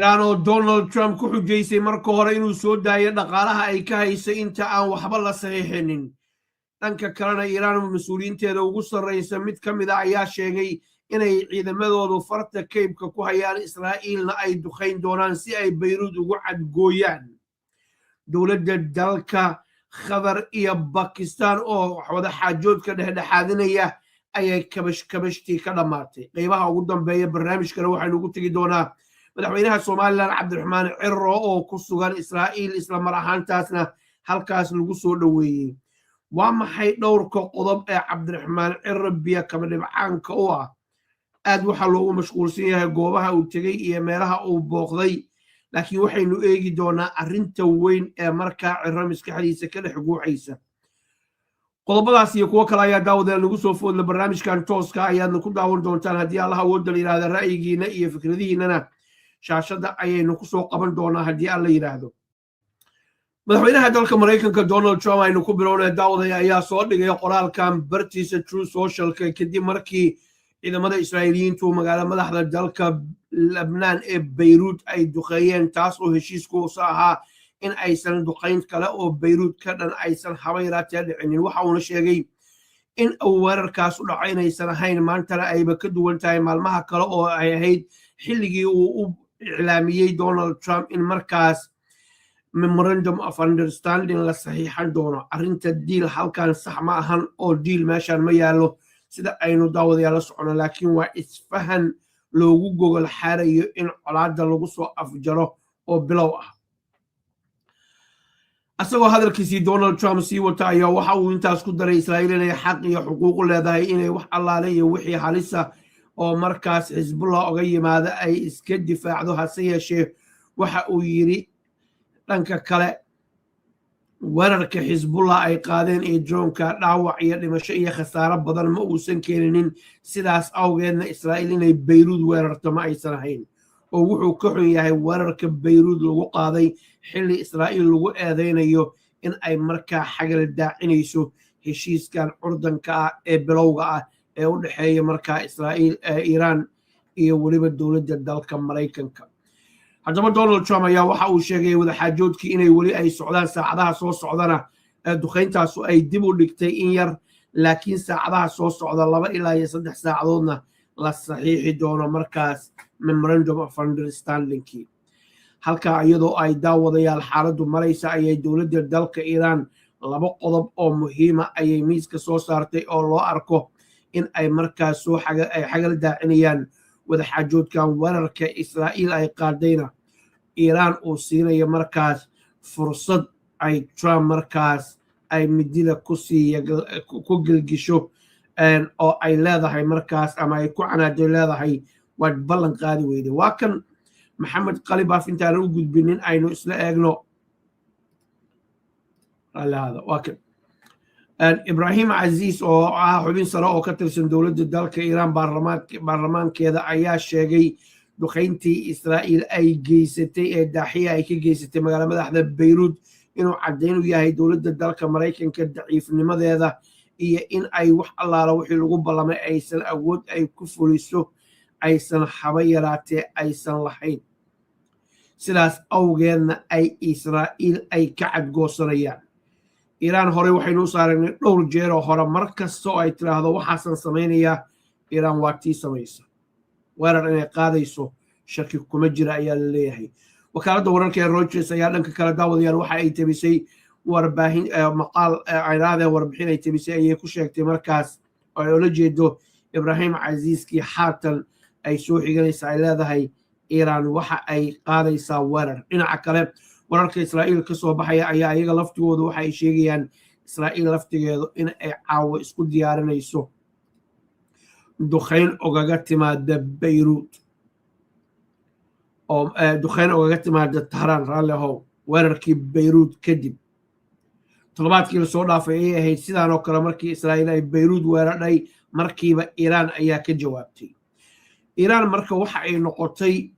ilaano Donald Trump ku xujaysay marka hore inuu soo daayo dhaqaalaha ay ka hayso inta aan waxba la saxiixinin dhanka kalena Iiraan mas'uuliyiinteeda ugu sarreysa mid ka mid ah ayaa sheegay inay ciidamadoodu farta kaybka ku hayaan Israa'iilna ay duqeyn doonaan si ay Beirut ugu cadgooyaan dowladda dalka Qatar iyo Pakistan oo wada xaajoodka dhexdhexaadinaya ayay kabashtii ka dhamaatay qaybaha ugu dambeeya barnaamijkana waxaynu ugu tagi doonaa madaxweynaha Soomaaliland Cabdiraxmaan Cirro oo ku sugan Israa'iil isla mar ahaantaasna halkaas lagu soo dhaweeyay waa maxay dhowrka qodob ee Cabdiraxmaan Cirro biya kama dhibcaanka u ah aad waxa loogu mashquulsan yahay goobaha uu tagay iyo meelaha uu booqday laakiin waxaynu eegi doonaa arrinta weyn ee markaa Cirro maskaxdiisa ka dhex guuxaysa qodobadaas iyo kuwa kale ayaa daawadeen lagu soo foodla barnaamijkan tooska ayaadna ku daawan doontaan haddii Allah awoodda la yiraahdo ra'yigiina iyo fikradihiinana shaashada ayaynu ku soo qaban doonaa haddii alla yiraahdo madaxweynaha dalka Mareykanka Donald Trump aynu ku bilownay daawadaya ayaa soo dhigay qoraalkan bartiisa True Socialka kadib markii ciidamada Israa'iiliyiintu magaalada madaxda dalka Lebanon ee Beirut ay duqeeyeen taas oo heshiisku u ahaa in aysan duqeyn kale oo Beirut ka dhan aysan haba yaraatee dhicinin waxa uu sheegay in weerarkaas u dhacay inaysan ahayn maantana ayba ka duwan tahay maalmaha kale oo ay ahayd xilligii uu u iclaamiyay Donald Trump in markaas memorandum of understanding la saxiixan doono arrinta deal halkan sax ma ahan oo deal meeshan ma yaalo sida aynu daawadayaal la socono laakiin waa isfahan loogu gogol xaarayo in colaadda lagu soo afjaro oo bilow ah asagoo hadalkiisii Donald Trump sii wata ayaa waxa uu intaas ku daray Israa'iil inay xaq iyo xuquuq u leedahay inay wax allaale iyo wixii halisa oo markaas Hezbollah uga yimaada ay iska difaacdo hase yeeshee waxa uu yiri dhanka kale weerarka Hezbollah ay qaadeen ee droonka dhaawac iyo dhimasho iyo khasaaro badan ma uusan keenin sidaas awgeedna Israa'iil inay Beirut weerarto ma aysan ahayn oo wuxuu ka xun yahay weerarka Beirut lagu qaaday xilli Israa'iil lagu eedeynayo in ay markaa xagal daacinayso heshiiskan curdanka ah ee bilowga ah ee u dhaxeeya markaa Israa'iil Iiraan iyo waliba dowladda dalka Mareykanka haddaba Donald Trump ayaa waxa uu sheegay wada xaajoodkii inay wali ay socdaan saacadaha soo socdana duqeyntaas ay dib u dhigtay in yar laakiin saacadaha soo socda 2 ilaa 3 saacadoodna la saxiixi doono markaas memorandum of understanding halka iyadoo ay daawadayaal xaaladdu maraysa ayay dowladda dalka Iiraan 2 qodob oo muhiim ah ayay miiska soo saartay oo loo arko in ay markaas soo xagal daacinayaan wada xaajoodkan weerarka Israa'iil ay qaadayna Iiraan uu siinayo markaas fursad ay Trump markaas ay midida ku gilgisho oo ay leedahay markaas ama ay ku canaado leedahay waad ballan qaadi weyday waa kan maxamed qalibaaf intaan u gudbinin aynu isla eegno waa kan Ibrahim Aziz oo ah xubin sare oo ka tirsan dowladda dalka Iiraan baarlamaankeeda ayaa sheegay duqeyntii Israa'iil ay geysatay ee daaxiya ay ka geysatay magaalada madaxda Beirut inuu cadeyn u yahay dowladda dalka Mareykanka daciifnimadeeda iyo in ay wax allaala wixii lagu ballamay aysan awood ay ku fuliso aysan haba yaraatee aysan lahayn sidaas awgeedna ay Israa'iil ay ka cadgoosanayaan Iiraan hore waxaynu u saaraynay dhowr jeer oo hore mar kasta oo ay tiraahdo waxaasan samaynayaa Iiraan waa tii samaysa weerar inay qaadayso shaki kuma jira ayaa la leeyahay wakaaladda wararka ee Reuters ayaa dhanka kale daawadayaal waxa ay tabisay warbaahin maqaal ayraadeen warbixin ay tabisay ayay ku sheegtay markaas oo ay ula jeedo Ibrahim Aziizkii haatan ay soo xiganaysa ay leedahay Iiraan waxa ay qaadaysaa weerar dhinaca kale wararka Israa'iil ka soo baxaya ayaa iyaga laftigooda waxa ay sheegayaan Israa'iil laftigeedu in ay caawa isku diyaarinayso duqeyn ogaga timaada Beirut oo duqeyn ogaga timaada Tehran raaleho weerarkii Beirut kadib toddobaadkii la soo dhaafay ay ahayd sidaan oo kale markii Israa'iil ay Beirut weeraray markiiba Iiraan ayaa ka jawaabtay Iiraan marka waxa ay noqotay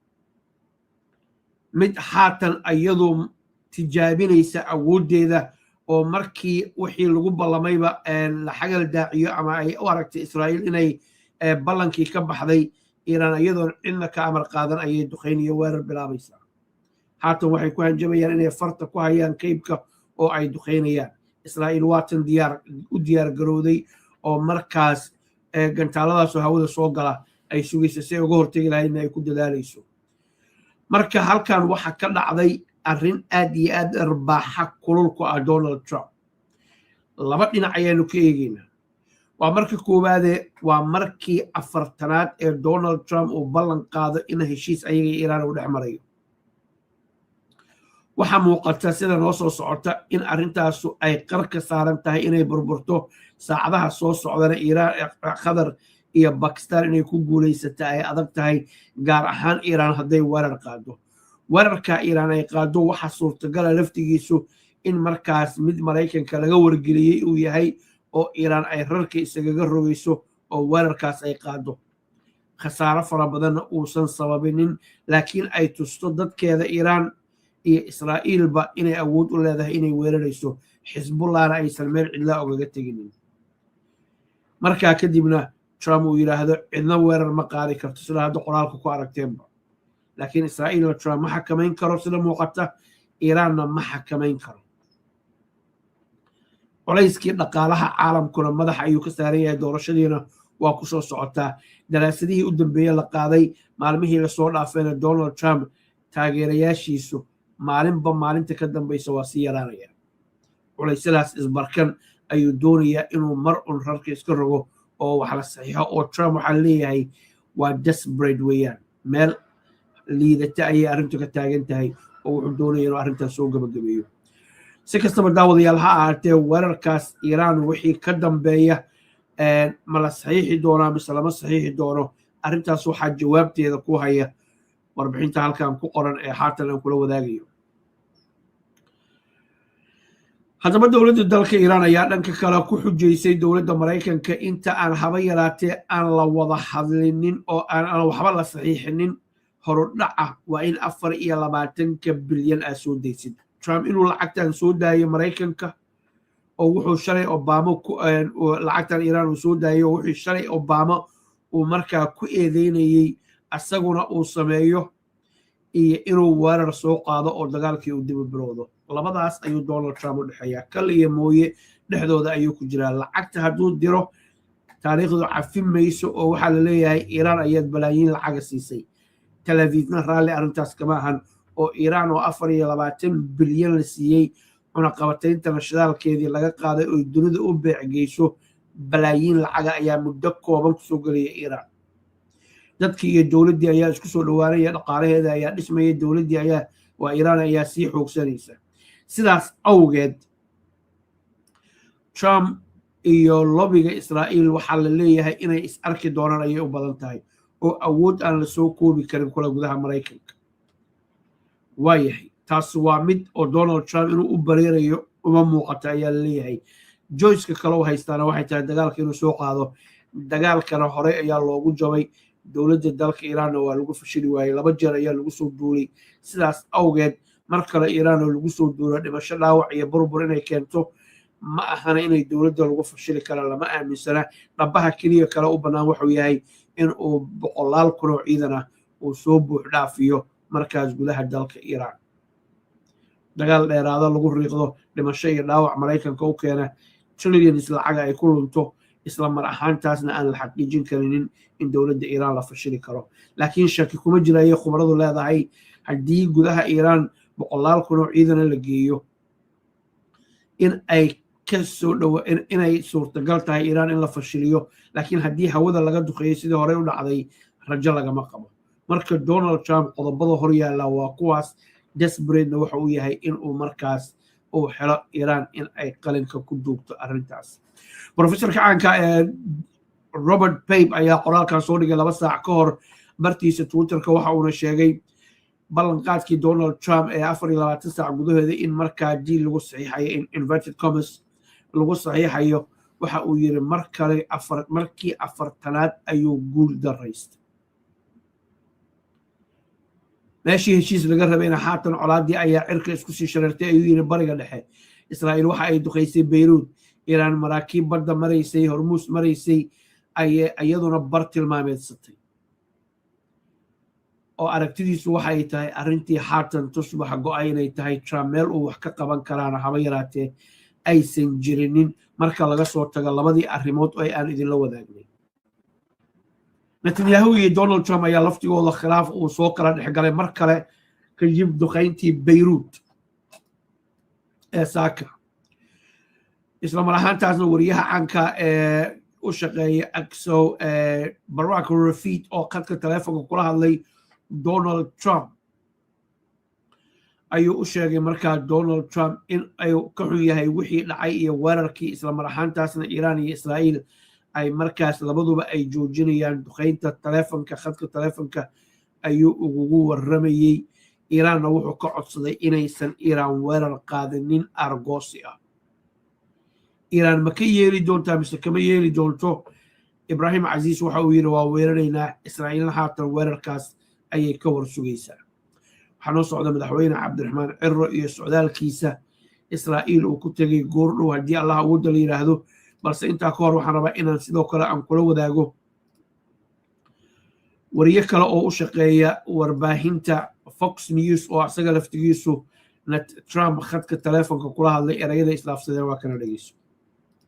mid haatan iyadoo tijaabinaysa awoodeeda oo markii wixii lagu ballamayba la xagal daaciyo ama ay u aragtay Israa'iil inay ballankii ka baxday iiraan iyadoon cidna ka amar qaadan ayay duqayn iyo weerar bilaabaysaa haatan waxay ku hanjabayaan inay farta ku hayaan kaybka oo ay duqaynayaan israa'iil waatan u diyaar garowday oo markaas gantaaladaasoo hawada soo gala ay sugaysa si ay uga hortegi lahaydna ay ku dadaalayso marka halkan waxa ka dhacday arrin aad iyo aad arbaaxa kululku ah Donald Trump laba dhinac ayaanu ka eegaynaa waa marka koowaade waa markii afartanaad ee Donald Trump uu ballan qaado in heshiis ayaga Iiraan uu dhex marayo waxaa muuqata sida noo soo socota in arrintaasu ay qarka saaran tahay inay burburto saacadaha soo socdana Iiraan Qatar iyo Pakistan inay ku guulaysata ay adag tahay gaar ahaan Iiraan hadday weerar qaado weerarka Iiraan ay qaado waxa suurtagal laftigiisu in markaas mid Mareykanka laga wargeliyay uu yahay oo Iiraan ay rarka isaga rogayso oo weerarkaas ay qaado khasaaro fara badan uusan sababinin laakiin ay tusto dadkeeda Iiraan iyo Israa'iilba inay awood u leedahay inay weerarayso Xisbullahna aysan meel cidla ugaga teginin markaa kadibna Trump uu yiraahdo cidna weerar ma qaadi karto sida hadda qoraalka ku aragteenba laakiin Israa'iil Trump ma xakamayn karo sida muuqata Iiraanna ma xakamayn karo culayskii dhaqaalaha caalamkuna madaxa ayuu ka saaran yahay doorashadiina waa ku soo socotaa daraasadihii u dambeeyay la qaaday maalmihii la soo dhaafayna Donald Trump taageerayaashiisu maalinba maalinta ka dambaysa waa sii yaraanaya culaysadaas isbarkan ayuu doonayaa inuu mar un rarka iska rogo oo wax la saxiixo oo Trump waxaa leeyahay waa desperate weeyaan meel liidata ayay arrintu ka taagan tahay oo wuxuu doonaya inuu arrintaas soo gabagabeeyo si kastaba daawadayaal ha ahaatee weerarkaas Iiraan wixii ka dambeeya ma la saxiixi doonaa mise lama saxiixi doono arrintaas waxaa jawaabteeda ku haya warbixinta halkan ku qoran ee haatan aan kula wadaagayo haddaba dowladda dalka Iiraan ayaa dhanka kale ku xujaysay dowladda Mareykanka inta aan haba yaraatee aan la wada hadlinin oo aan waxba la saxiixinin horudhaca waa in 24 bilyan ah soo deysid Trump inuu lacagtan soo daayo Mareykanka oo wuxuu shalay Obama lacagtan Iiraan uu soo daayo wuxuu shalay Obama uu markaa ku eedeynayay asaguna uu sameeyo iyo inuu weerar soo qaado oo dagaalkii uu dib u bilowdo labadaas ayuu Donald Trump u dhaxeeyaa kal iyo mooye dhexdooda ayuu ku jiraa lacagta hadduu diro taariikhdu cafin mayso oo waxaa la leeyahay Iiraan ayaad balaayiin lacaga siisay Tel Avivna raalli arrintaas kama ahan oo Iiraan oo 24 bilyan la siiyey cunaqabataynta nashadaalkeedii laga qaaday oo dunida u beecgeyso balaayiin lacaga ayaa muddo kooban ku soo galaya Iiraan dadkii iyo dowladdii ayaa isku soo dhawaanaya dhaqaalaheeda ayaa dhismaya dowladdii ayaa waa Iiraan ayaa sii xoogsanaysa sidaas awgeed Trump iyo lobbyga Israa'iil waxaa la leeyahay inay is arki doonaan ayay u badan tahay oo awood aan la soo koobi karin kula gudaha Mareykanka waayahay taas waa mid oo Donald Trump inuu u bareerayo uma muuqata ayaa la leeyahay Joyce kale oo haystaana waxay tahay dagaalka inuu soo qaado dagaalkana hore ayaa loogu jabay dowladda dalka Iiraan waa lagu fashili waayay laba jeer ayaa lagu soo duulay sidaas awgeed mar kale Iiraan oo lagu soo duulo dhimasho dhaawac iyo burbur inay keento ma ahana inay dowladda lagu fashili kara lama aaminsana dhabaha kaliya kale u bannaan wuxuu yahay in uu boqolaal kun oo ciidan ah uu soo buux dhaafiyo markaas gudaha dalka Iiraan dagaal dheeraado lagu riiqdo dhimasho iyo dhaawac Mareykanka u keena trillions lacaga ay ku lunto isla mar ahaantaasna aan la xaqiijin karinin in dowladda Iiraan la fashili karo laakiin shaki kuma jiraayo khubaradu leedahay haddii gudaha Iiraan boqolaal kun oo ciidan la geeyo in ay ka soo dhawo inay suurtagal tahay Iiraan in la fashiliyo laakiin haddii hawada laga duqeeyo sidii hore u dhacday rajo lagama qabo marka Donald Trump qodobada hor yaala waa kuwaas desperate waxa uu yahay in uu markaas uu helo Iiraan in ay qalinka ku duubto arrintaas professor kacanka Robert Pape ayaa qoraalkan soo dhigay 2 saac ka hor bartiisa Twitterka waxa uu sheegay ballanqaadkii Donald Trump ee 24 saac gudaheeda in markaa deal lagu saxiixayo in inverted commas lagu saxiixayo waxa uu yiri markii afartanaad ayuu guul daraystay meeshii heshiis laga rabayna haatan colaadii ayaa cirka isku sii shareertay ayuu yiri bariga dhexe Israa'iil waxa ay duqeysay Beirut Iiraan maraakiib badda maraysay Hormuz maraysay iyaduna bar tilmaameedsatay oo aragtidiisu waxay tahay arrintii haatan tusbaxa go'ay inay tahay Trump meel uu wax ka qaban karaana haba yaraatee aysan jirinin marka laga soo tago labadii arrimood oo aan idinla wadaagnay. Netanyahu iyo Donald Trump ayaa laftigooda khilaaf uu soo kala dhexgalay mar kale kadib duqayntii Beirut ee saaka. isla mar ahaantaasna wariyaha caanka ee u shaqeeya Axo Barack Rafid oo khadka taleefanka kula hadlay Donald Trump ayuu u sheegay markaa Donald Trump in ay ka xun yahay wixii dhacay iyo weerarkii isla mar ahaantaasna Iran iyo Israa'iil ay markaas labaduba ay joojinayaan duqaynta taleefanka khadka taleefanka ayuu ugu waramayay Iranna wuxuu ka codsaday inaysan Iran weerar qaadanin argoosi ah. Iran ma ka yeeli doontaa mise kama yeeli doonto? Ibrahim Aziz waxa uu yiri waa weeraraynaa Israa'iilna haatan weerarkaas ayay ka war sugaysaa. waxaa noo socda madaxweyne Cabdiraxmaan Cirro iyo socdaalkiisa Israa'iil uu ku tegay goor dhow haddii Allah ugu dal yiraahdo, balse intaa ka hor waxaan rabaa inaan sidoo kale aan kula wadaago wariye kale oo u shaqeeya warbaahinta Fox News oo asaga laftigiisu Trump khadka taleefanka kula hadlay erayada islaafsadeen waa kana dhageyso.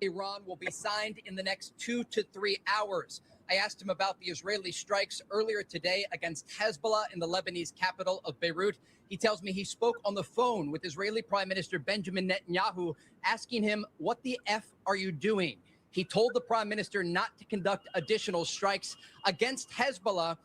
Iran will be signed in the next 2 to 3 hours. I asked him about the Israeli strikes earlier today against Hezbollah in the Lebanese capital of Beirut. He tells me he spoke on the phone with Israeli Prime Minister Benjamin Netanyahu, asking him, what the F are you doing? He told the Prime Minister not to conduct additional strikes against Hezbollah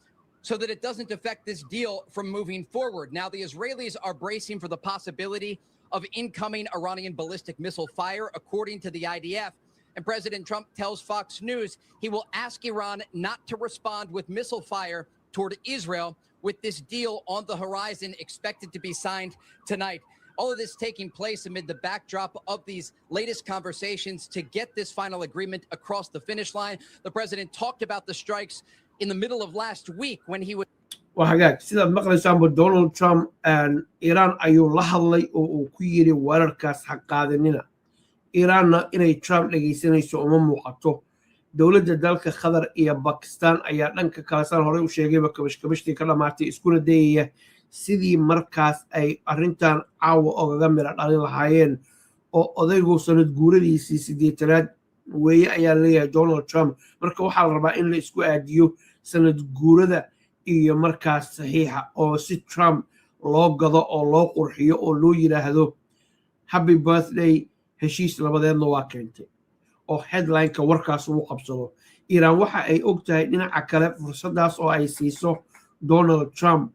so that it doesn't affect this deal from moving forward. Now, the Israelis are bracing for the possibility of incoming Iranian ballistic missile fire, according to the IDF. And President Trump tells Fox News he will ask Iran not to respond with missile fire toward Israel, with this deal on the horizon expected to be signed tonight. All of this taking place amid the backdrop of these latest conversations to get this final agreement across the finish line. The president talked about the strikes in the middle of last week when he was وحاجات سيدا مقلسان دونالد ترامب إيران أيو لحظي أو كيري ورركاس حق قادننا إيران إني ترامب لقيسيني سؤمم وقتو دولة دالك خضر إيا باكستان أيا لنك كالسان هوري وشيغي بكبشتي كلاماتي اسكونا دي سيدي مركز أي أرنتان عاو أغامر على الحيين أو أضيقو سند قولي سيدي تلاد ويا أيا ليا دونالد ترامب مركا وحال ربائن لإسكو أديو سند قولي iyo markaas saxiixa oo si Trump loo gado oo loo qurxiyo oo loo yiraahdo happy birthday heshiis labadeedna waa keentay oo headline-ka warkaas uu qabsado. Iran waxa ay ogtahay dhinaca kale fursadaas oo ay siiso Donald Trump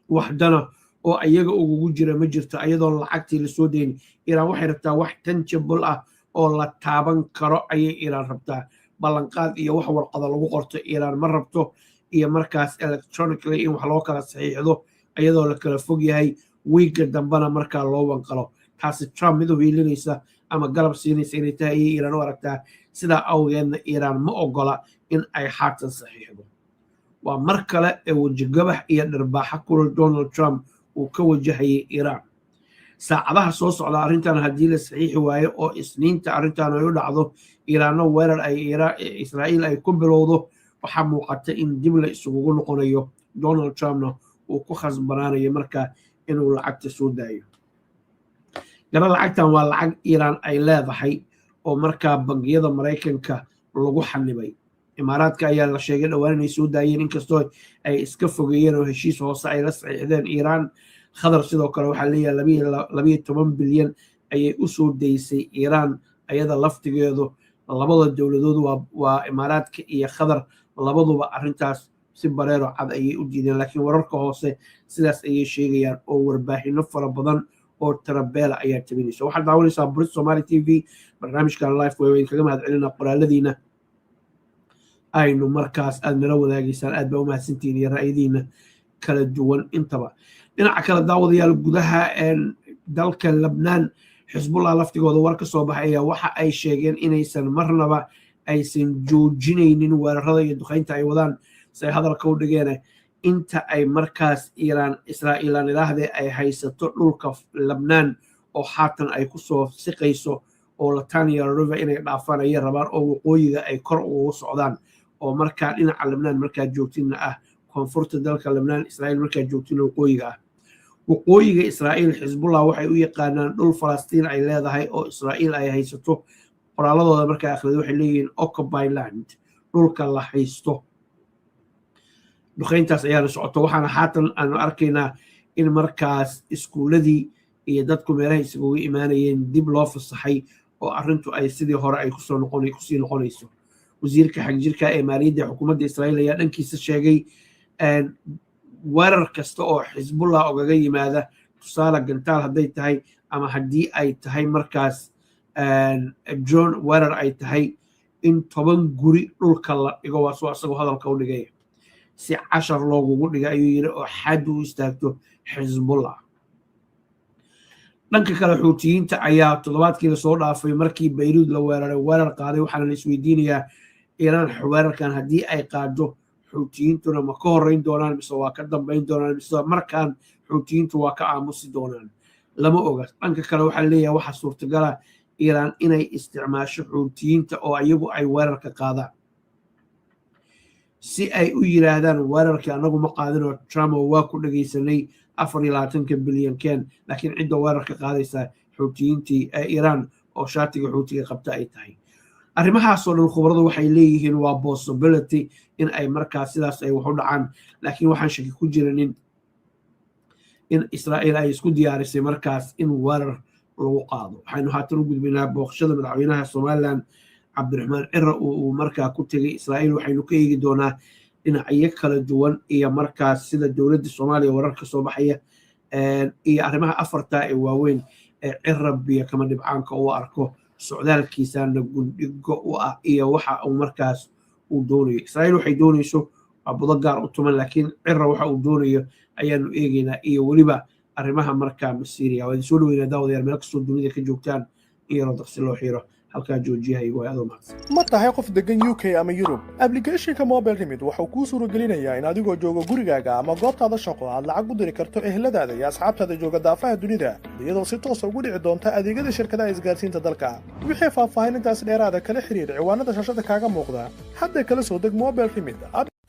waxdana oo ayaga ugu jira ma jirto iyadoo lacagtii la soo deyn. Iran waxay rabtaa wax tangible ah oo la taaban karo ayay Iran rabtaa. ballanqaad iyo wax warqado lagu qorto Iran ma rabto iyo markaas electronically in wax loo kala saxiixdo iyadoo la kala fog yahay wiiga dambana markaa loo wanqalo. taasi Trump mid u hiilinaysa ama galab siinaysa inay tahay Iran u aragtaa sidaa awgeedna Iran ma ogola in ay haatan saxiixdo. waa mar kale ee wajigabax iyo dharbaaxa kula Donald Trump uu ka wajahayay Iran. saacadaha soo socda arrintan haddii la saxiixi waayo oo isniinta arrintan ay u dhacdo Iranna weerar ay Israa'iil ay ku bilowdo waxaa muuqata in dib la isugu noqonayo Donald Trumpna uu ku khasbanaanayo markaa inuu lacagta soo daayo. gala lacagtan waa lacag Iran ay leedahay oo markaa bangiyada Mareykanka lagu xanibay. imaaraadka ayaa la sheegay dhawaan inay soo daayeen inkastoo ay iska fogeeyeen oo heshiis hoose ay la saxiixdeen Iran. khadar sidoo kale waxaa leeyahay 12 bilyan ayay u soo daysay Iran ayada laftigeedu labada dowladood waa imaaraadka iyo khadar labaduba arrintaas si bareero cad ayay u diideen laakiin wararka hoose sidaas ayay sheegayaan oo warbaahinno fara badan oo tarabeela ayaa tabinaysa. waxaad daawanaysaa Brit Somali TV barnaamijkan live way kaga mahadcelinaa qoraaladiina aynu markaas aad nala wadaagaysaan aad baa u mahadsantihiin iyo ra'yadiina kala duwan intaba. dhinaca kale daawadayaal gudaha dalka Lebanon Xisbullah laftigooda war ka soo baxay waxa ay sheegeen inaysan marnaba aysan joojinaynin weerarada iyo duqeynta ay wadaan say hadalka u dhigeen inta ay markaas Israa'iil ilaahdee ay haysato dhulka Lebanon oo haatan ay ku soo siqayso oo Latania River inay dhaafaan ay rabaan oo waqooyiga ay kor ugu socdaan oo markaa dhinaca Lebanon markaa joogtina ah koonfurta dalka Lebnaan Israa'iil markaa joogtay waqooyiga ah waqooyiga Israa'iil Xisbullah waxay u yaqaanaan dhul Falastiin ay leedahay oo Israa'iil ay haysato qoraaladooda markaa akhriday waxay leeyihiin occupied land dhulka la haysto duqeyntaas ayaa socoto waxaana haatan aan arkaynaa in markaas iskuuladii iyo dadku meelaha isugu imaanayeen dib loo fasaxay oo arrintu ay sidii hore ay kusii noqonayso wasiirka xagjirka ee maaliyadda xukuumadda Israa'iil ayaa dhankiisa sheegay weerar kasta oo Xisbullah ogaga yimaada tusaale gantaal hadday tahay ama haddii ay tahay markaas drone weerar ay tahay in 10 guri dhulka la dhigo waa soo asagoo hadalka u dhigay si 10 loogu dhiga ayuu yiri oo xad u istaagto Xisbullah dhanka kale xuutiyiinta ayaa toddobaadkii la soo dhaafay markii Beirut la weerar qaaday waxaana la isweydiinayaa Iran weerarkan haddii ay qaado xuutiyiintuna ma ka horreyn doonaan mise waa ka dambeyn doonaan mise markaan xuutiyiintu waa ka aamusi doonaan lama oga dhanka kale waxaa leeyahay waxa suurtagal ah Iran inay isticmaasho xuutiyiinta oo iyagu ay weerarka qaadaan si ay u yiraahdaan weerarkii anagu ma qaadino Trump waa ku dhageysanay 24 bilyan keen laakiin cidda weerarka qaadaysa xuutiyiintii Iran oo shaatiga xuutiga qabta ay tahay arrimahaas oo dhan khubaradu waxay leeyihiin waa possibility in ay markaas sidaas ay wax u dhacaan laakiin waxaan shaki ku jirin in Israa'iil ay isku diyaarisay markaas in weerar lagu qaado waxaynu haatan u gudbinaa booqashada madaxweynaha Soomaaliland Cabdiraxmaan Cirre uu markaa ku tagay Israa'iil waxaynu ka eegi doonaa dhinacyo kala duwan iyo markaas sida dowladda Soomaaliya wararka soo baxaya iyo arrimaha afarta ee waaweyn ee Cirre biyo kama dhibcaanka uu arko socdaalkiisana gundhigo u ah iyo waxa uu markaas uu doonayo Israa'iil waxay doonayso abudo gaar u tuman laakiin Cirre waxa uu doonayo ayaanu eegaynaa iyo waliba arrimaha markaa Syria waa soo dhaweynaa daawadayaal meel kastoo dunida ka joogtaan iyo daqsi loo xiro halka joojiyahay waa aad u mahadsan ma tahay qof degan UK ama Europe applicationka mobile remit waxa uu kuu suuragelinayaa in adigoo jooga gurigaaga ama goobtaada shaqo aad lacag u diri karto eheladaada iyo asxaabtaada jooga daafaha dunida iyadoo si toos ah ugu dhici doonta adeegyada shirkadaha isgaarsiinta dalka wixii faahfaahintaas dheeraada kala xiriir ciwaanada shashada kaaga muuqda hadda kala soo deg mobile remit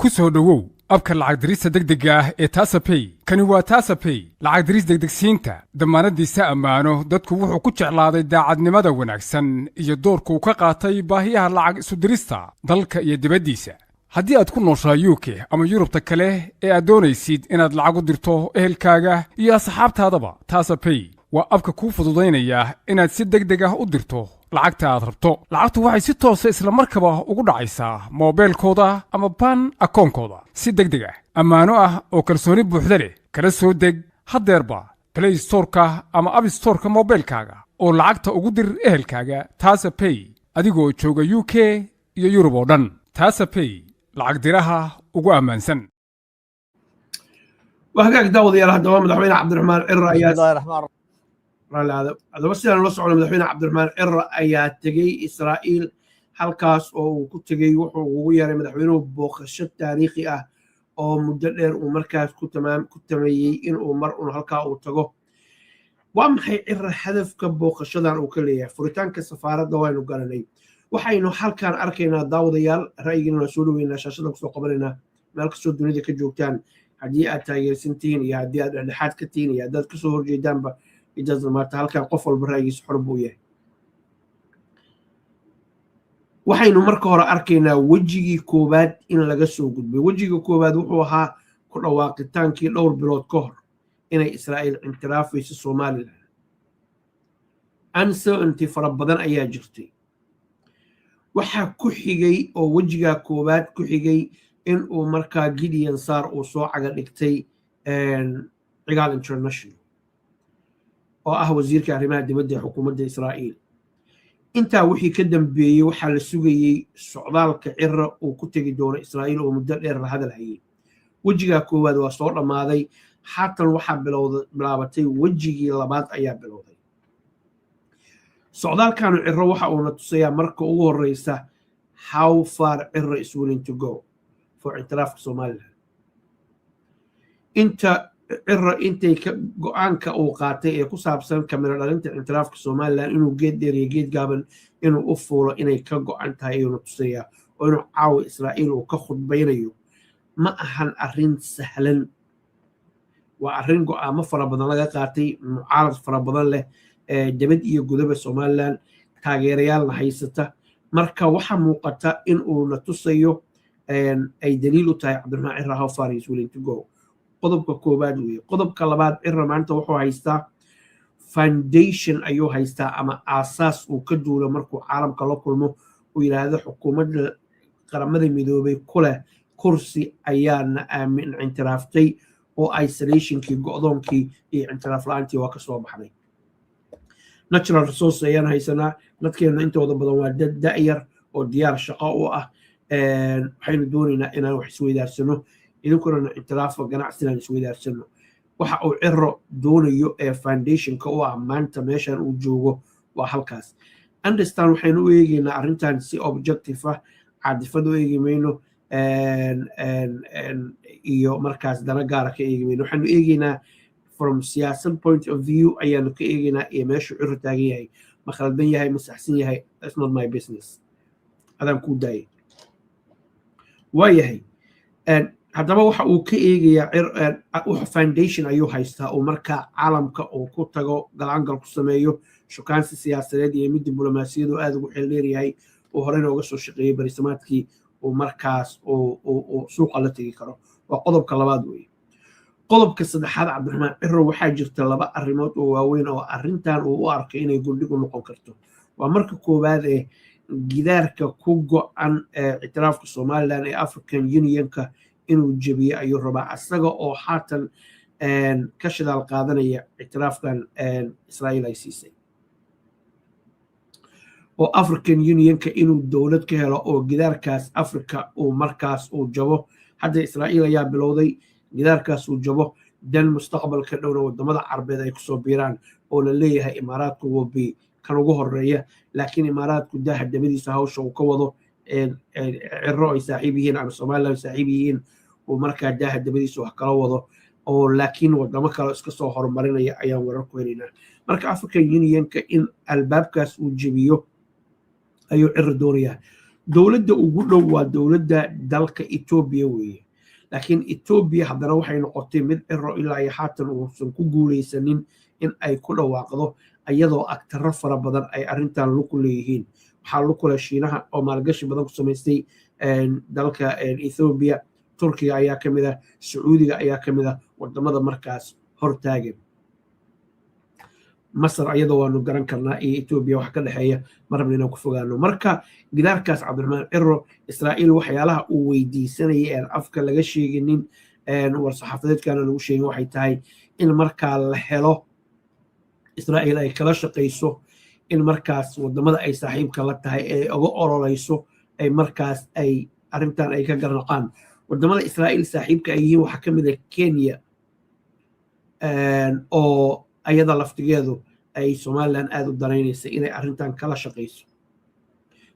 ku soo dhawow abka lacag dirista degdega ah ee TasaPay kani waa TasaPay lacag diris degdegsiinta damaanadiisa ammaano dadku wuxuu ku jeclaaday daacadnimada wanaagsan iyo doorku ka qaatay baahiyaha lacag isu dirista dalka iyo dibaddiisa haddii aad ku nooshahay UK ama Yurubta kale ee aad doonaysid inaad lacag u dirto ehelkaaga iyo asxaabtaadaba TasaPay waa abka kuu fududaynaya inaad si degdeg ah u dirto lacagta aad rabto lacagtu waxay si toos ah isla markaba ugu dhacaysaa moobilkooda ama ban akoonkooda si degdeg ah ammaano ah oo kalsooni buuxda leh kala soo deg hadeerba Play Store-ka ama App Store-ka moobilkaaga oo lacagta ugu dir ehelkaaga TasaPay adigoo jooga UK iyo Yurub oo dhan TasaPay lacag diraha ugu ammaansan وهاك داود يا هذا مدحوين عبد الرحمن عرة بسم الله الرحمن الرحيم هذا بس أنا لو مدحوين عبد الرحمن عرة أيات تجي إسرائيل halkaas oo uu ku tagay wuxuu ugu yeeray madaxweynuhu booqasho taariikhi ah oo muddo dheer uu markaas ku tameeyay in uu mar un halkaa uu tago waa maxay Cirre hadafka booqashadan uu ka leeyahay furitaanka safaaradda waynu garanay waxaynu halkaan arkaynaa daawadayaal ra'yigiina soo dhaweynaa shaashada ku soo qabanaynaa meel kastoo dunida ka joogtaan haddii aad taageersan tihiin iyo haddii aad dhexdhexaad ka tihiin iyo haddaad kasoo horjeedaanba ijaazada maanta halkaan qof walba ra'yigiisa xor buu yahay waxaynu marka hore arkaynaa wejigii koowaad in laga soo gudbay wejiga koowaad wuxuu ahaa ku dhawaaqitaankii dhowr bilood ka hor inay Israa'iil intiraafayso Soomaaliland uncertainty fara badan ayaa jirtay waxaa ku xigay oo wejiga koowaad ku xigay in uu markaa Gideon Saar uu soo caga dhigtay Cigaal International oo ah wasiirka arrimaha dibadda ee xukuumadda Israa'iil intaa wixii ka dambeeyay waxaa la sugayay socdaalka Cirre uu ku tagi doono Israa'iil oo muddo dheer la hadalhayay wejiga koowaad waa soo dhamaaday haatan waxaa bilaabatay wejigii labaad ayaa bilowday socdaalkan Cirre waxa uu na tusayaa marka ugu horeysa how far Cirre is willing to go for itiraafka Soomaaliland inta Cirre intay go'aanka uu qaatay ee ku saabsan kamera dhalinta itiraafka Soomaaliland inuu geed dheer iyo geed gaaban inuu u fuulo inay ka go'an tahay inuu tusayaa oo inuu caawa Israa'iil uu ka khudbaynayo ma ahan arrin sahlan waa arrin go'aamo fara badan laga qaatay mucaarad fara badan leh dibad iyo gudaba Somaliland taageerayaalna haysata marka waxa muuqata in uu na tusayo ay daliil u tahay Cabdiraxmaan Cirre how far is willing to go qodobka koobaad weeye qodobka labaad Cirre maanta wuxuu haystaa foundation ayuu haystaa ama aasaas uu ka duulo markuu caalamka la kulmo uu yiraahdo xukuumadda qaramada midoobay ku leh kursi ayaana aamin intiraaftay oo isolationkii go'doonkii iyo intiraaf la'aantii waa ka soo baxday natural resource ayaan haysanaa dadkeena intooda badan waa dad da'yar oo diyaar shaqo u ah waxaynu doonaynaa inaan wax isweydaarsano idinkuna intiraafa ganacsigaan isweydaarsano waxa uu Cirre doonayo ee foundationka u ah maanta meeshan uu joogo waa halkaas understand waxaynu u eegaynaa arrintan si objective ah caadifad u eegi mayno iyo markaas dana gaara ka eegi mayno waxaanu eegaynaa from siyaasad point of view ayaanu ka eegaynaa iyo meeshuu Cirre taagan yahay ma khaldan yahay ma saxsan yahay that's not my business adaan kuu daayay waayahay haddaba waxa uu ka eegayaa foundation ayuu haystaa oo markaa caalamka uu ku tago galaangal ku sameeyo shukaansi siyaasadeed iyo mid diblomaasiyadu aad ugu xeeldheeryahay oo horena uga soo shaqeeyay barisamaadkii uu markaas uu suuqa la tegi karo waa qodobka labaad weeye qodobka saddexaad Cabdiraxmaan Cirre waxaa jirta laba arrimood oo waaweyn oo arrintan uu u arkay inay gundhigu noqon karto waa marka koowaad ee gidaarka ku go'an ictiraafka Somaliland ee African Unionka inuu jabiyo ayuu rabaa asaga oo haatan ka shidaal qaadanaya ictiraafkan Israa'iil ay siisay oo African Unionka inuu dowlad ka helo oo gidaarkaas Afrika uu markaas uu jabo hadda Israa'iil ayaa bilowday gidaarkaas uu jabo dan mustaqbalka dhowna wadamada Carabeed ay kusoo biiraan oo la leeyahay imaaraadku wabi kan ugu horeeya laakiin imaaraadku daaha dabadiisa hawsha uu ka wado Cirre ay saaxiib yihiin ama Somaliland saaxiib yihiin uu markaa daaha dabadiisa wax kala wado oo laakiin wadamo kale iska soo horumarinaya ayaan warar ku helaynaa marka African Unionka in albaabkaas uu jabiyo ayuu Cirre doonayaa dowladda ugu dhow waa dowladda dalka Ethiopia weeye laakiin Ethiopia haddana waxay noqotay mid Cirre ilaa iyo haatan uusan ku guuleysanin in ay ku dhawaaqdo ayadoo agtaro fara badan ay arrintan luku leeyihiin waxaa luku leh Shiinaha oo maalgashi badan ku samaystay dalka Ethiopia Turkiga ayaa ka mid ah Sacuudiga ayaa ka mid ah wadamada markaas hortaagan Masar ayadoo waanu garan karnaa iyo Ethiopia wax ka dhaxeeya marabna inaan ku fogaano marka gidaarkaas Cabdiraxmaan Cirre Israa'iil waxyaalaha uu weydiisanayay aan afka laga sheeginin war saxaafadeedkana lagu sheegin waxay tahay in markaa la helo Israa'iil ay kala shaqeyso in markaas wadamada ay saaxiibka la tahay ee uga ololeyso ay markaas ay arrintan ay ka garanqaan wadamada Israa'iil saaxiibka ay yihiin waxa kamid ah Kenya oo ayada laftigeedu ay Somaliland aad u danaynaysa inay arrintan kala shaqeyso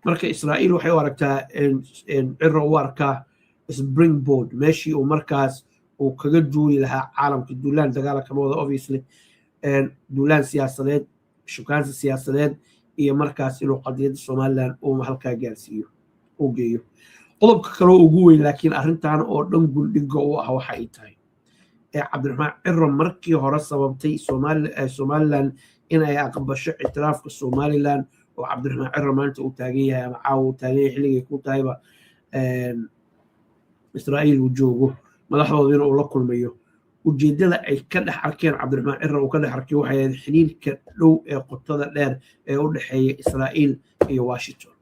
marka Israa'iil waxay u aragtaa Cirre u arkaa springboard meeshii uu markaas uu kaga duuli lahaa caalamka duulaan dagaal kama wada obviously duulaan siyaasadeed shukaansi siyaasadeed iyo markaas inuu qadiyadda Somaliland uu halkaa gaarsiiyo uu geeyo qodobka kale oo ugu weyn laakiin arrintan oo dhan gundhiga u ah waxa ay tahay Cabdiraxmaan Cirre markii hore sababtay Somaliland in ay aqbasho ictiraafka Somaliland oo Cabdiraxmaan Cirre maanta uu taagan yahay ama caawa uu taagan yahay xilligay ku tahayba Israa'iil uu joogo madaxdoodina uu la kulmayo ujeedada ay ka dhex arkeen Cabdiraxmaan Cirre uu ka dhex arkay waxay ahayd xiriirka dhow ee qotada dheer ee u dhexeeya Israa'iil iyo Washington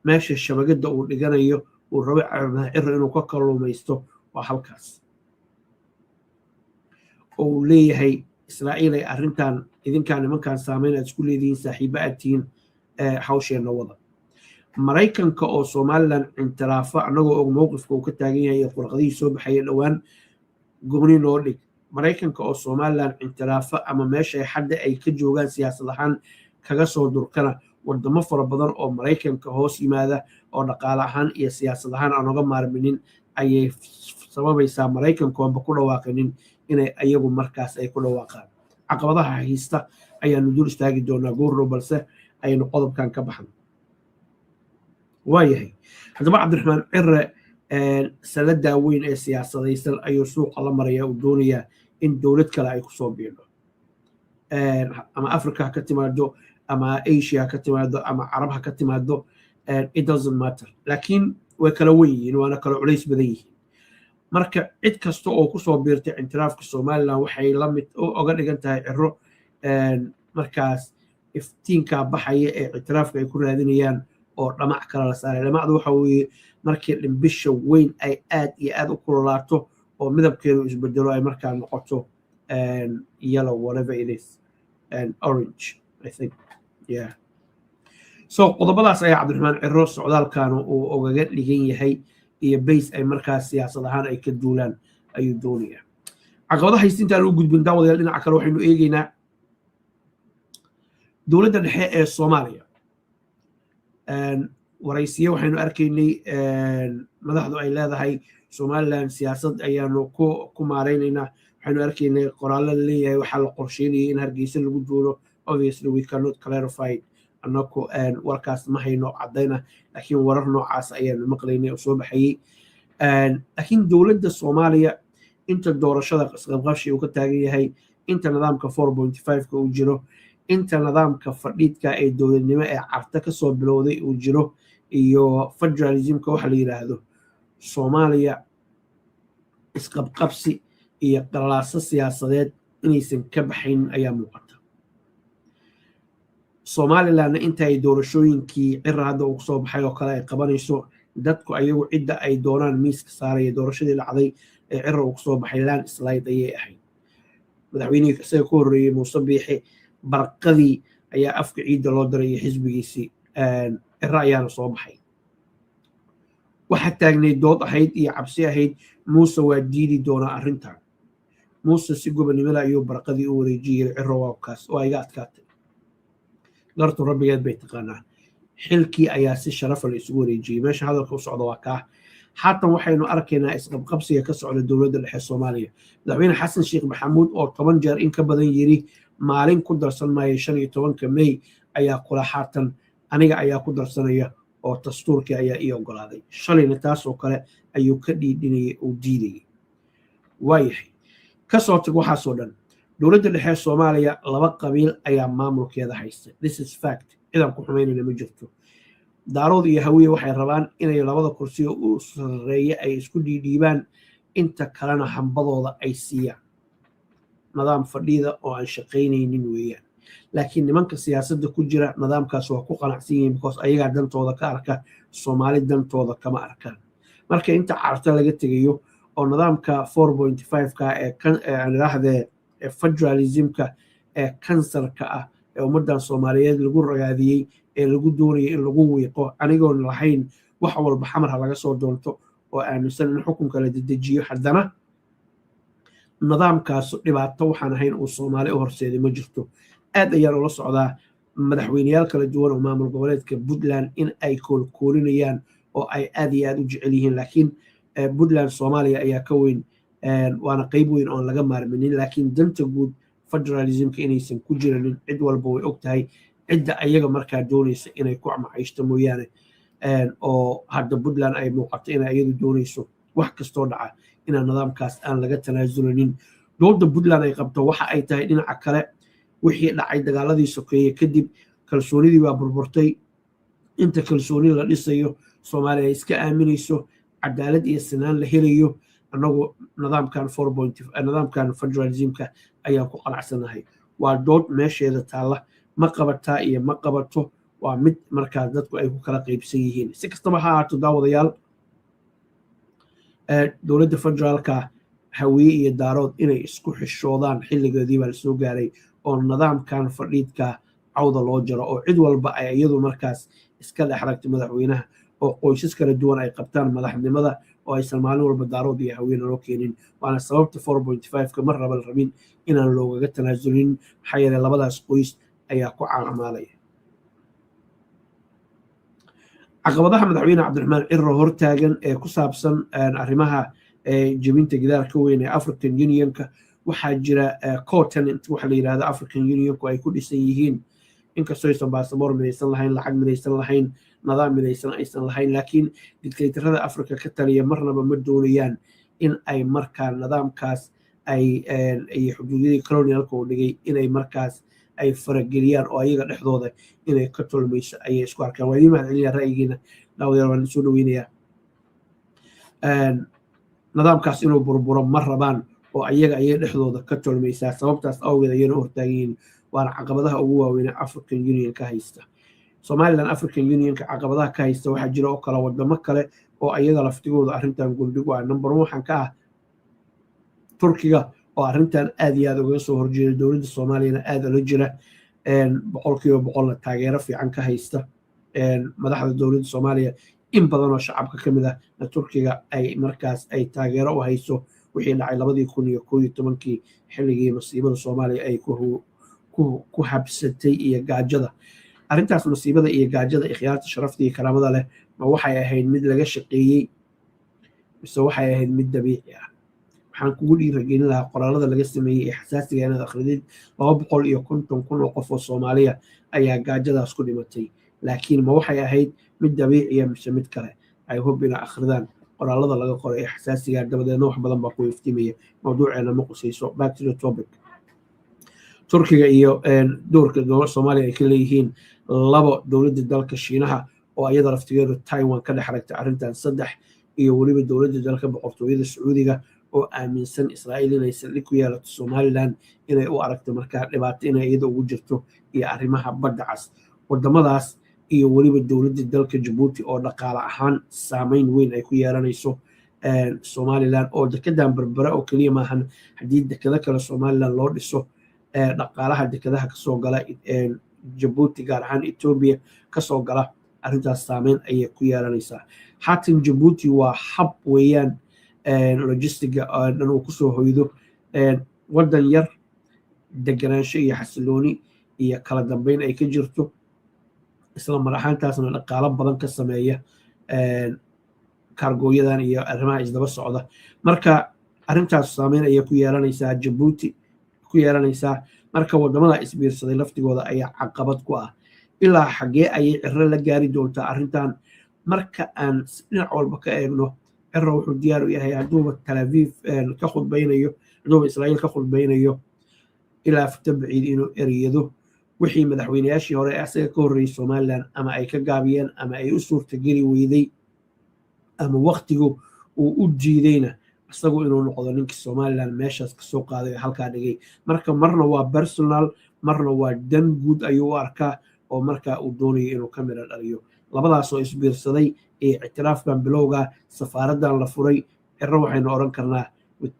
meesha shabakada uu dhiganayo uu rabo Cabdiraxmaan Cirre inuu ka kalluumaysto waa halkaas oo leeyahay Israa'iil ay arrintan idinkaan nimankan saameyn aad isku leedihiin saaxiibo aad tihiin hawsheena wada Maraykanka oo Somaliland intiraafa anagoo og mowqifka uu ka taagan yahay qorqadii soo baxay dhawaan gooni noo dhig Maraykanka oo Somaliland intiraafa ama meesha hadda ay ka joogaan siyaasad ahaan kaga soo durkana wadamo fara badan oo Maraykanka hoos yimaada oo dhaqaale ahaan iyo siyaasad ahaan aan uga maarminin ayay sababaysaa Maraykanka oo ku dhawaaqinin inay ayagu markaas ay ku dhawaaqaan caqabadaha haysta ayaanu dul istaagi doonaa goorno balse aynu qodobkan ka baxno waayahay haddaba Cabdiraxmaan Cirre سلدا وين السياسة يسال أي سوق الله مريا ودونيا إن دولت كلا أي كسوبينه أما أفريقيا كتمادو أما إيشيا كتمادو أما عربها كتمادو it doesn't matter لكن وكلويين وأنا كلو عليس بديه marka cid kasta oo ku soo biirtay intiraafka Soomaaliland waxay la mid uga dhigan tahay ciro markaas iftiinka baxaya ee intiraafka ay ku raadinayaan oo dhamac kala la saaray dhamacdu waxa weeye markii dhimbisha weyn ay aad iyo aad u kululaato oo midabkeedu isbedelo ay markaa noqoto yellow whatever it is and orange I think yeah so qodobadaas ayaa Cabdiraxmaan Ciro socdaalkan uu ugaga dhigan yahay iyo base ay markaas siyaasad ahaan ay ka duulaan ayuu doonayaa caqabadaha haystinta lagu gudbin daawadayaal dhinaca kale waxaynu eegaynaa dowladda dhexe ee Soomaaliya waraysiyo waxaynu arkaynay madaxdu ay leedahay Somaliland siyaasad ayaanu ku maareynaynaa waxaynu arkaynay qoraallo leeyahay waxa la qorsheynayay in Hargeysa lagu duulo obviously we cannot clarify anako warkaas ma hayno cadayna laakiin warar noocaas ayaanu maqlaynay oo soo baxayay laakiin dowladda Soomaaliya inta doorashada qasqabqashi uu ka taagan yahay inta nidaamka 4.5 ka uu jiro inta nidaamka fadhiidka ee dowladnimo ee carta ka soo bilowday uu jiro iyo federalismka waxa la yiraahdo Soomaaliya isqabqabsi iyo qalaasa siyaasadeed inaysan ka baxayn ayaa muuqata Somaliland inta ay doorashooyinkii cirada uu soo baxay oo kale ay qabanayso dadku ayagu cidda ay doonaan miiska saaraya doorashadii dhacday ee cirra uu soo baxay landslide ayay ahayd madaxweynihii isaga ku horreeyay Muuse Biixi barqadii ayaa afka ciidda loo diray xisbigiisii cirra ayaana soo baxay waxa taagnay dood ahayd iyo cabsi ahayd Muuse waa diidi doonaa arrintan Muuse si gobonimada ayuu barqadii u wareejiyay cirra waabkaas oo ay adkaatay dartu rabbigeed bay taqaanaa xilkii ayaa si sharaf leh isugu wareejiyay meesha hadalka u socdo waa ka haatan waxaynu arkaynaa isqabqabsiga ka socda dowladda dhexe Soomaaliya madaxweyne Xasan Sheekh Maxamuud oo 10 jeer in ka badan yiri maalin ku darsan maayo 15 May ayaa kula haatan aniga ayaa ku darsanaya oo dastuurkii ayaa ii ogolaaday shalayna taas oo kale ayuu ka dhiidhinayay oo diiday waayahay ka soo tag waxa soo dhan dowladda dhexe Soomaaliya laba qabiil ayaa maamulkeeda haysta this is fact idan ku xumeynayna ma jirto daarood iyo hawiye waxay rabaan inay labada kursi u sareeyo ay isku dhiidhiibaan inta kalena hambadooda ay siiyaan nidaam fadhiida oo aan shaqaynaynin weeyaan laakiin nimanka siyaasadda ku jira nidaamkaas waa ku qanacsan yihiin because ayaga dantooda ka arka Soomaali dantooda kama arkaan marka inta carta laga tagayo oo nidaamka 4.5 ka ee aan raaxday federalismka ee kansarka ah ee ummadan Soomaaliyeed lagu ragaadiyay ee lagu doonayay in lagu wiiqo anigoon lahayn wax walba xamar laga soo doonto oo aaminsan in xukunka la dedejiyo haddana nidaamkaas dhibaato waxaan ahayn oo Soomaali u horseeday ma jirto aad ayaan ula socdaa madaxweynayaal kala duwan oo maamul goboleedka Puntland in ay koolkoolinayaan oo ay aad iyo aad u jecel yihiin laakiin Puntland Soomaaliya ayaa ka weyn waana qayb weyn oo laga maarminin laakiin danta guud federalismka inaysan ku jirin cid walba way ogtahay cidda ayaga markaa doonaysa inay ku macaysto mooyaane oo hadda Puntland ay muuqato inay iyadu doonayso wax kastoo dhaca ina nidaamkaas aan laga tanaasulanin dowladda Puntland ay qabto waxa ay tahay dhinaca kale wixii dhacay dagaaladii sokeeye kadib kalsoonidii waa burburtay inta kalsooni la dhisayo Soomaaliya iska aaminayso cadaalad iyo sinaan la helayo anagu nidaamkan 4.5 nidaamkan federalismka ayaa ku qanacsanahay waa dood meesheeda taala ma qabataa iyo ma qabato waa mid markaa dadku ay ku kala qaybsan yihiin si kastaba ha ahaato daawadayaal dowladda federaalka hawiye iyo daarood inay isku xishoodaan xilligoodii baa la soo gaaray oo nidaamkan fadhiidka cawda loo jaro oo cid walba ay iyadu markaas iska dhex ragtay madaxweynaha oo qoysas kala duwan ay qabtaan madaxnimada oo aysan maalin walba daarood iyo hawiye loo keenin waana sababta 4.5 ka mar raba la rabin inaan loogaga tanaasulin maxaa yeelay labadaas qoys ayaa ku caamaalaya caqabadaha madaxweyne Cabdiraxmaan Ciro hortaagan ee ku saabsan arrimaha jabinta gidaarka weyn ee African Unionka waxaa jira co-tenant waxa la yiraahdo African Unionku ay ku dhisan yihiin inkastoo aysan baasaboor midaysan lahayn lacag midaysan lahayn nidaam midaysan aysan lahayn laakiin dictatorada africa ka taliya marnaba ma doonayaan in ay markaa nidaamkaas ay xuduudiyadii colonialka uu dhigay inay markaas ay farageliyaan oo ayaga dhexdooda inay ka tolmayso ayay isku arkaan waa idiin mahadcelinayaa ra'yigiina daawadayaal waan soo dhaweynayaa nidaamkaas inuu burburo ma rabaan oo ayaga ayay dhexdooda ka tolmaysaa sababtaas awgeed ayayna u hortaagan waana caqabadaha ugu waaweyn African Union ka haysta Somaliland African Unionka caqabadaha ka haysta waxaa jira oo kala wadamo kale oo ayaga laftigooda arrintan gundhigu ah number 1 waxaan ka ah Turkiga oo arrintan aad iyo aad uga soo horjeeda dowladda Soomaaliya aad ula jira boqolkiiba boqol taageero fiican ka haysta madaxda dowladda Soomaaliya in badan oo shacabka kamid ah Turkiga ay markaas ay taageero u hayso wixii dhacay 2011 xilligii masiibada Soomaaliya ay ku habsatay iyo gaajada arrintaas masiibada iyo gaajada ikhtiyaarta sharafta iyo karaamada leh ma waxay ahayd mid laga shaqeeyay mise waxay ahayd mid dabiici ah waxaan kugu dhiirigelin lahaa qoraalada laga sameeyay ee xasaasiga inaad akhridid 250 kun oo qof oo Soomaaliya ayaa gaajadaas ku dhimatay laakiin ma waxay ahayd mid dabiici ah mise mid kale ay hubina akhridaan qoraalada laga qoray ee xasaasiga dabadeedna wax badan baa ku iftiimaya mawduuceena ma qusayso back to the topic Turkiga iyo doorka dowladda Soomaaliya ay ka leeyihiin labo dowladda dalka Shiinaha oo ayada laftigeedu Taiwan ka dhex ragtay arrintan saddex iyo waliba dowladda dalka boqortooyada Sacuudiga oo aaminsan Israa'iil inay saldhig ku yeelato Somaliland inay u aragto markaa dhibaato inay iyada ugu jirto iyo arrimaha badda cas wadamadaas iyo waliba dowladda dalka Djibouti oo dhaqaale ahaan saameyn weyn ay ku yeelanayso Somaliland oo dekedan Berbera oo kaliya maahan haddii dekada kale Somaliland loo dhiso dhaqaalaha dekadaha ka soo gala Djibouti gaar ahaan Ethiopia ka soo gala arrintaas saameyn ayay ku yeelanaysaa xatin Djibouti waa hub weeyaan logistiga dhan uu ku soo hoydo wadan yar deganaansho iyo xasilooni iyo kala dambeyn ay ka jirto isla mar ahaantaasna dhaqaalo badan ka sameeya kargooyadan iyo arrimaha isdaba socda marka arrintaas saameyn ayay ku yeelanaysaa Djibouti ku yeelanaysaa marka wadamada isbiirsaday laftigooda ayaa caqabad ku ah ilaa xagee ayay cirro la gaari doontaa arrintan marka aan dhinac walba ka eegno cirro wuxuu diyaar u yahay hadduuba Tel Aviv ka khudbaynayo hadduuba Israa'iil ka khudbaynayo ilaa tabciid inuu eriyado wixii madaxweynayaashii hore asaga ka horreeyay Somaliland ama ay ka gaabiyeen ama ay u suurtageli weyday ama waqtigu uu u diidayna isagu inuu noqdo ninkii Somaliland meeshaas ka soo qaaday halkaa dhigay marka marna waa personal marna waa dan guud ayuu u arkaa oo markaa uu doonayo inuu ka mira dhaliyo labadaas oo isbiirsaday ee ictiraafkan bilowga safaaradan la furay cirro waxaynu oran karnaa with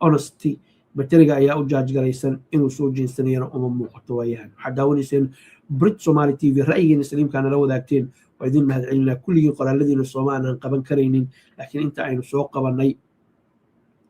honesty batariga ayaa u jaajgaraysan inuu soo jeensanayana uma muuqato waayahan waxaad daawanayseen Brit Somali TV ra'yigiina saliimkaana la wadaagteen waa idin mahadcelinaa kulligii qoraaladiina Soomaaliya aan qaban karaynin laakiin inta aynu soo qabanay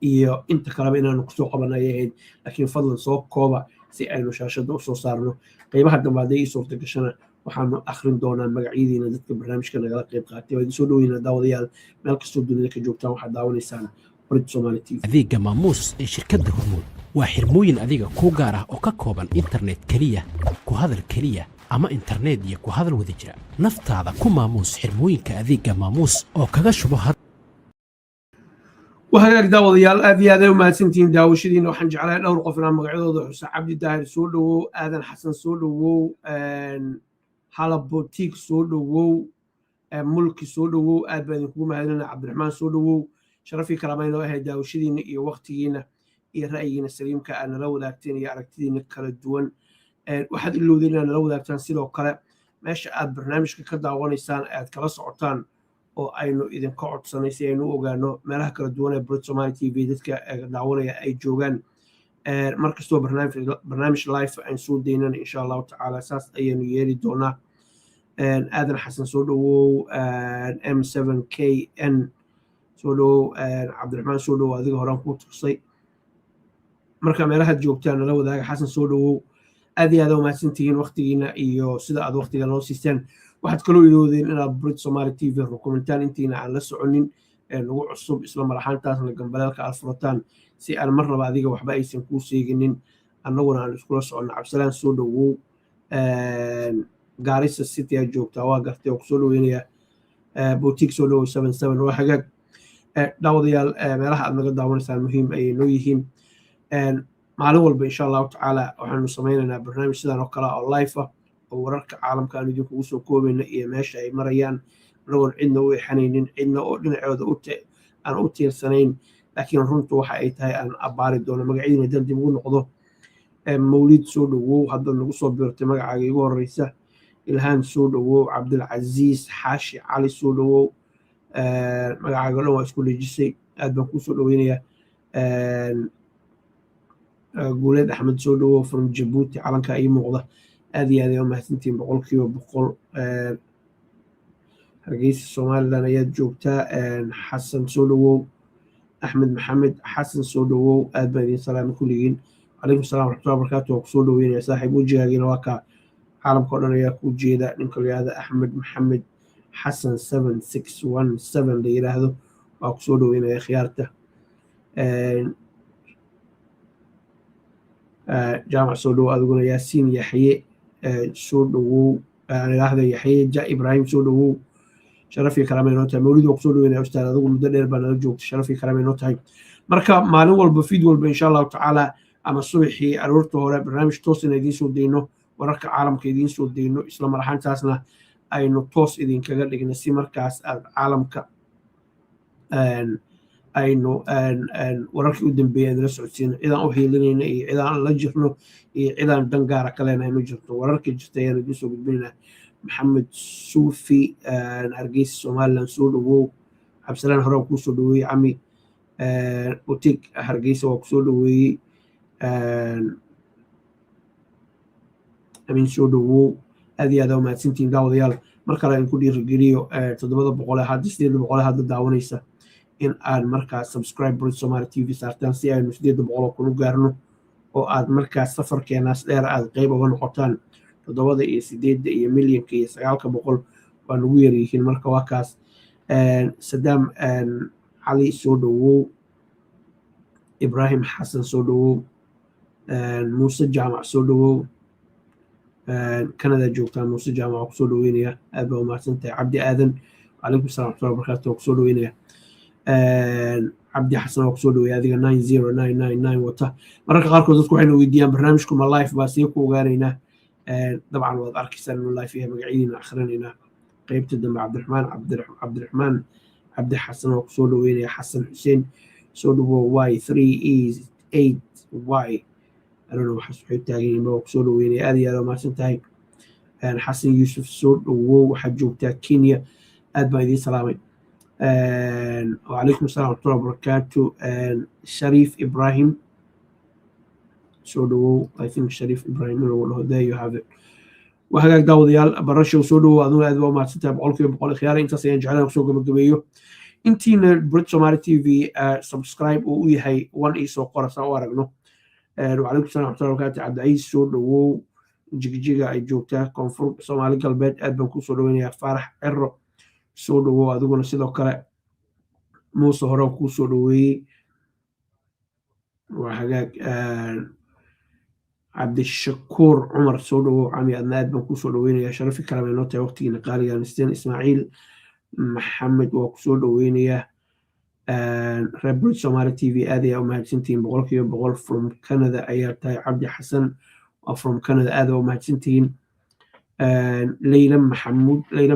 iyo inta kaleba inaanu kusoo qabanay ahayd laakiin fadlan soo kooba si aynu shaashada u soo saarno qaybaha dambe hadday ii suurta gashana waxaanu akhrin doonaa magacyadiina dadka barnaamijka nagala qayb qaatay waa idin soo dhaweynaa daawadayaal meel kastoo dunida ka joogtaan waxaad daawanaysaan Brit Somali TV adeegga maamuus ee shirkadda Hormuud waa xirmooyin adiga kuu gaar ah oo ka kooban internet kaliya ku hadal kaliya ama internet iyo ku hadal wada jira naftaada ku maamuus xirmooyinka adeegga maamuus oo kaga shubo وهاك داود يال أبي هذا وما سنتين داوشين وحنج على الأول قفنا مقعود حسين عبد الداهر سولو آذن حسن سولو حلب بوتيك سولو ملك سولو أبن كوما هذا عبد الرحمن سولو شرفي كرامين لو هاي داوشين إيه وقتينا إيه رأينا السليم كأن لو ذاكتين يعرفتين كلا الدول واحد اللي ذينا لو ذاكتين سيلو كلا ماشي برنامج كذا وانيسان كلا صعطان oo aynu idin ka codsanay si aynu u ogaano meelaha kala duwan ee Brit Somali TV dadka daawanaya ay joogaan markastoo barnaamij live aan soo deynana insha Allah taala saas ayaynu yeeli doonaa aadan xasan soo dhawow M7KN soo dhawow Cabdiraxmaan soo dhawow adiga horaan ku tusay marka meelaha joogtaan la wadaaga xasan soo dhawow aad iyo aad u mahadsantihiin waqtigiina iyo sida aad waqtiga loo siisteen waxaad kaloo iloodeen inaad Brit Somali TV rukumintaan intiina aan la soconin lagu cusub isla maraxaantaasna gambaleelka aad furataan si aan marnaba adiga waxba aysan kuu sheeginin annaguna aan iskula soconno cabsalaan soo dhawow Garissa City aad joogtaa waa gartay oo kusoo dhaweynayaa boutique soo dhawow 77 waa hagaag daawadayaal meelaha aad naga daawanaysaan muhiim ayay noo yihiin maalin walba insha allahu tacaala waxaanu samaynaynaa barnaamij sidan oo kale oo live ah oo wararka caalamka aan idinkugu soo koobayna iyo meesha ay marayaan anagoon cidna u exanaynin cidna oo dhinacooda aan u tiirsanayn laakiin runtu waxa ay tahay aan abbaari doono magacyadiina dan dib ugu noqdo mawlid soo dhawow haddaad nagu soo biirtay magacaaga igu horeysa ilhaan soo dhawow cabdilcasiis xaashi cali soo dhawow magacaaga dhan waa isku dhejisay aad baan kuu soo dhaweynayaa guuleed axmed soo dhawow from jabuuti calanka ii muuqda aad iyo aad ay u mahadsantihiin 100% hargeysa somaliland ayaad joogtaa xasan soo dhawow axmed maxamed xasan soo dhawow aad baan idin salaama kulligiin calaykum salaam waraxmatullahi wabarakaatu waa kusoo dhaweynaya saaxiib wejigaagiina waa kaa caalamka o dhan ayaa ku jeeda ninka la yihahda axmed maxamed xasan 7617 la yidhaahdo waa kusoo dhaweynaya khiyaarta jaamac soo dhawow adiguna yaasiin yaxye soo dhawow idhaahda yaxye ibraahim soo dhawow sharafii karaama inoo tahay mawlid waa kusoo dhaweynaya ustaad adigu muddo dheer baa nala joogta sharafii karaama inoo tahay marka maalin walba fiid walba insha allahu tacaala ama subaxii aroorta hore barnaamij toosina idiin soo dayno wararka caalamka idiin soo dayno isla mar ahaantaasna aynu toos idinkaga dhigna si markaas aad caalamka aynu wararkii u dambeeya idinla socodsiino cidaan u hiilinayna iyo cidaan la jirno iyo cidaan dan gaara ka leenahay ma jirto wararka jirta ayaan idiin soo gudbinaynaa maxamed suufi hargeysa somaliland soo dhawow cabdisalaan hore waa kuu soo dhaweeyey cami boutique hargeysa waa kusoo dhaweeyey amin soo dhawow aad iyo aad aa umahadsantihiin daawadayaal mar kale aan ku dhiirigeliyo 700 hadda 800 hadda daawanaysa in aad markaas subscribe Brit Somali TV saartaan si aynu 800 kun u gaarno oo aad markaas safarkeenaas dheer aad qayb uga noqotaan 7 iyo 8 iyo milyanka iyo 900 waa nagu yar yihiin marka waa kaas Saddam cali soo dhawow ibraahim xasan soo dhawow muuse jaamac soo dhawow kanada joogtaa muuse jaamac waa kusoo dhaweynaya aad baa umahadsan tahay cabdi aadan calaykum salaam waraxmatullahi wabarakaatu waa kusoo dhaweynaya cabdi xasan waa kusoo dhaweeya adiga 90999 wata mararka qaarkood dadku waxayna weydiiyaan barnaamijku ma live baa see ku ogaanaynaa dabcan waad arkaysaan inuu live yahay magacyadiina akhrinaynaa qaybta dambe cabdiraxmaan cabdi xasan waa kusoo dhaweynaya xasan xuseen soo dhawow y3e8y anuna waxaas waxay taagan yihiin waa kusoo dhaweynaya aad iyo aad umahadsan tahay xasan yuusuf soo dhawow waxaad joogtaa kenya aad baan idiin salaamay وعليكم السلام ورحمة الله وبركاته شريف إبراهيم سودو I think شريف إبراهيم والله there you have it وهذا داوديال برشة وسودو أظن هذا ما تنتهي بقول خيار أنت سينجعلنا سوق بالجبيو أنتين بريت سومالي تي في سبسكرايب وهي 1 إيسو قرص أوارقنا وعليكم السلام ورحمة الله وبركاته عبد العزيز سودو جيجا أي جوكتا كونفور سومالي قلبت أدبن كو سودوين يا فرح عرو soo dhawow adiguna sidoo kale muuse hore kuu soo dhaweeyey waa hagaag cabdishakuur cumar soo dhawow cami adna aad baan kuu soo dhaweynaya sharafi kalama inoo tahay waqtigiina qaaliga nisteen ismaaciil maxamed waa kusoo dhaweynayaa reer Brit Somali TV aad ayaa umahadsantihiin 100% from Canada ayaa tahay cabdi xasan waa from Canada aad ayaa umahadsantihiin leyla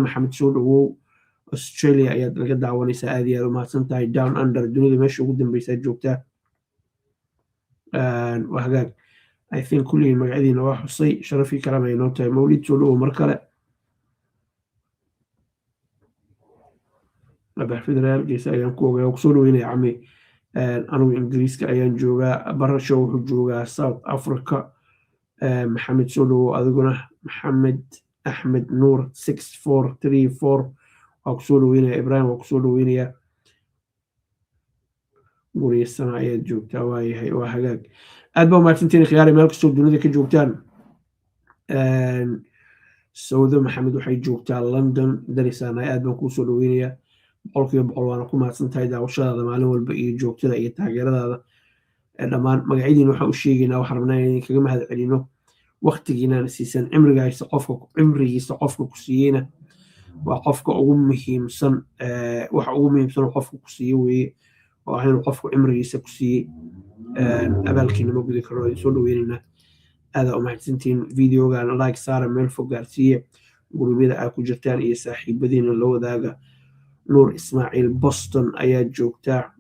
maxamed soo dhawow Australia ayaad laga daawanaysaa aad iyo aad umahadsan tahay down under dunida meesha ugu dambeysa joogtaa waa hagaag I think kulligiin magacyadiina waa xusay sharafii kalama inoo tahay mawlid soo dhawow mar kale labax federaalkiisa ayaan ku ogaya kusoo dhaweynaya cami anigu ingiriiska ayaan joogaa barasho wuxuu joogaa South Africa maxamed soo dhawow adiguna maxamed axmed nuur 6434 waa kusoo dhaweynaya ibraahim waa kusoo dhaweynaya guriyasana ayaad joogtaa waayahay waa hagaag aad baa umahadsantiin khiyaari meel kastoo dunida ka joogtaan sawdo maxamed waxay joogtaa London darisana aad baan kuu soo dhaweynaya 100% waana ku mahadsan tahay daawashadaada maalin walba iyo joogtada iyo taageeradaada dhammaan magacyadiina waxaan u sheegaynaa waxaan rabnaa inaan kaga mahad celino waqtigiinana siisan cimrigiisa qofka ku siiyeyna waa qofka ugu muhiimsan waxa ugu muhiimsan qofka ku siiye weeye oo ah inuu qofku cimrigiisa ku siiyey abaalkiina ma gudi karo soo dhaweynaynaa aada u mahadsantihiin videogan like saara meel fog gaarsiiye gurubyada aad ku jirtaan iyo saaxiibadiina la wadaaga nuur ismaaciil boston ayaa joogtaa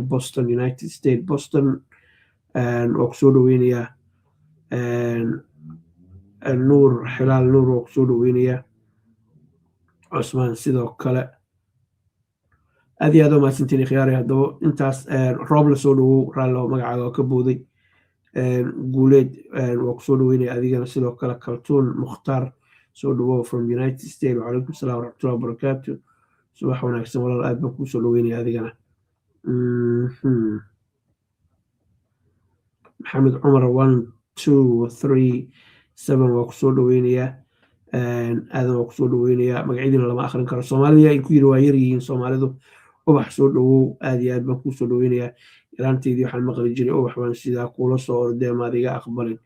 boston united states boston waa kusoo dhaweynayaa nuur xilaal nuur waa kusoo dhaweynayaa cusmaan sidoo kale aad iyo aad u mahadsantiin khiyaari haddaba intaas roob la soo dhawow raallo magacaaga oo ka booday guuleed waa kusoo dhaweynaya adigana sidoo kale kaltuun mukhtaar soo dhawow from united states wacalaykum assalam waraxmatullahi wabarakaatu subax wanaagsan walaal aad baan kuu soo dhaweynaya adigana maxamed cumar 1237 waa kusoo dhaweynayaa aadan waa kusoo dhaweynayaa magacyadiina lama akhrin karo soomaalida ay ku yiri waa yar yihiin soomaalidu ubax soo dhawow aad iyo aad baan kuu soo dhaweynayaa ilaanteydii waxaan maqli jiray ubax baan sidaa kuula soo ordee maad iga aqbalin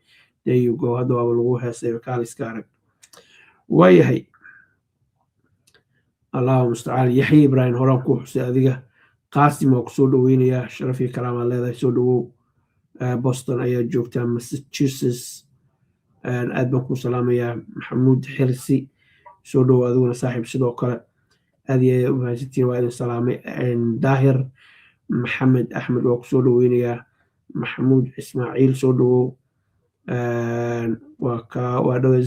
there you go hadda waaba lagu heesay kaaliska arag waayahay allahu mustacaan yaxya ibraahim horaan kuu xusay adiga qaasim waa kusoo dhaweynayaa sharaf iyo karaamaad leedahay soo dhawow boston ayaa joogtaa massachusetts aad baan kuu salaamayaa maxamuud xirsi soo dhawow adiguna saaxiib sidoo kale aad iyo u mahadsantiin waa idin salaamay daahir maxamed axmed waa kusoo dhaweynayaa maxamuud ismaaciil soo dhawow waa dhawa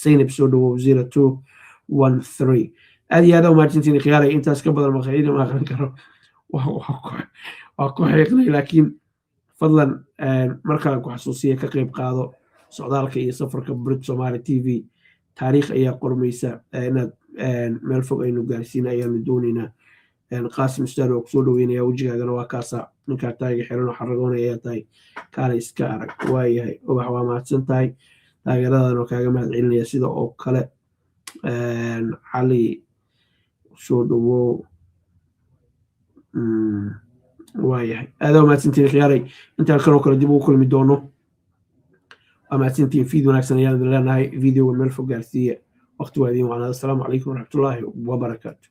zaynab soo dhawow 0213 aad iyo aad u mahadsantiin khiyaaray intaas ka badan maqaayada ma aqrin karo waa ku xiiqnay laakiin fadlan markale ku xasuusiya ka qayb qaado socdaalka iyo safarka brit somali tv taariikh ayaa qormaysa inaad meel fog aynu gaarsiina ayaanu doonaynaa qaasim ustaad waa kusoo dhaweynaya wejigaagana waa kaasa ninkaa taaga xiran oo xaragoonaya ayaa tahay kaale iska arag waayahay ubax waa mahadsan tahay taageeradan oo kaaga mahad celinaya sida oo kale cali soo dhawow waayahay aada mahadsantiin khiyaaray intaan kanoo kale dib ugu kulmi doono waa mahadsantiin fiid wanaagsan ayaan idin leenahay videoga meel fog gaarsiiya waqti waa idin wacnaada asalaamu calaykum waraxmatullaahi wabarakaatu